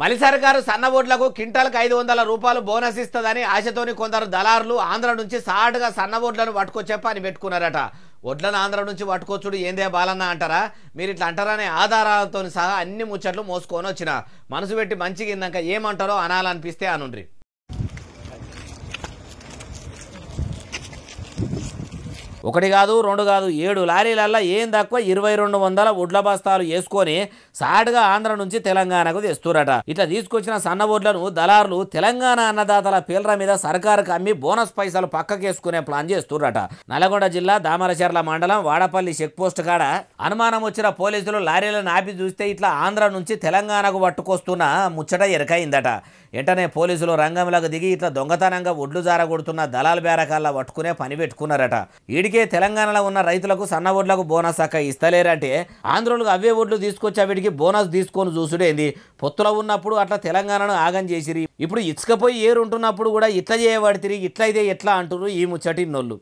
మలి సర్కారు సన్న ఓట్లకు క్వింటాల్కు 500 రూపాయలు బోనస్ ఇస్తుందని ఆశతోని కొందరు దళారులు ఆంధ్ర నుంచి సాటుగా సన్న ఓట్లను పట్టుకొచ్చే పని పెట్టుకున్నారట. వడ్లను ఆంధ్ర నుంచి పట్టుకొచ్చుడు ఏందే బాలన్న అంటారా? మీరు ఇట్లా అంటారనే ఆధారాలతో సహా అన్ని ముచ్చట్లు మోసుకొని వచ్చిన మనసు పెట్టి మంచిగా ఇందాక ఏమంటారో అనాలనిపిస్తే అనుండ్రి. ఒకటి కాదు రెండు కాదు 7 లారీలల్లా ఏం తక్కువ 2200 వడ్ల బస్తాలు వేసుకొని సాటుగా ఆంధ్ర నుంచి తెలంగాణకు తెస్తురట. ఇట్లా తీసుకొచ్చిన సన్న వడ్లను దళారులు తెలంగాణ అన్నదాతల పేర్ల మీద సర్కారుకు అమ్మి బోనస్ పైసలు పక్కకేసుకునే ప్లాన్ చేస్తురట. నల్గొండ జిల్లా దామరచర్ల మండలం వాడపల్లి చెక్ పోస్ట్ కాడ అనుమానం వచ్చిన పోలీసులు లారీలను ఆపి చూస్తే ఇట్లా ఆంధ్ర నుంచి తెలంగాణకు పట్టుకొస్తున్న ముచ్చట ఎరకైందట. వెంటనే పోలీసులు రంగంలోకి దిగి ఇట్లా దొంగతనంగా ఒడ్లు జారగొడుతున్న దళాల బేరకాల్లో పట్టుకునే పని పెట్టుకున్నారట. ఈడికే తెలంగాణలో ఉన్న రైతులకు సన్న ఒడ్లకు బోనస్ అక్క ఇస్తలేరంటే ఆంధ్రులకు అవే ఒడ్లు తీసుకొచ్చి వీడికి బోనస్ తీసుకొని చూసుడేంది? పొత్తులో ఉన్నప్పుడు అట్లా తెలంగాణను ఆగం చేసిరి, ఇప్పుడు ఇచ్చకపోయి ఏరుంటున్నప్పుడు కూడా ఇట్లా చేయబడి తిరిగి ఇట్లయితే ఎట్లా అంటున్నారు ఈ ముచ్చటిన్నోళ్ళు.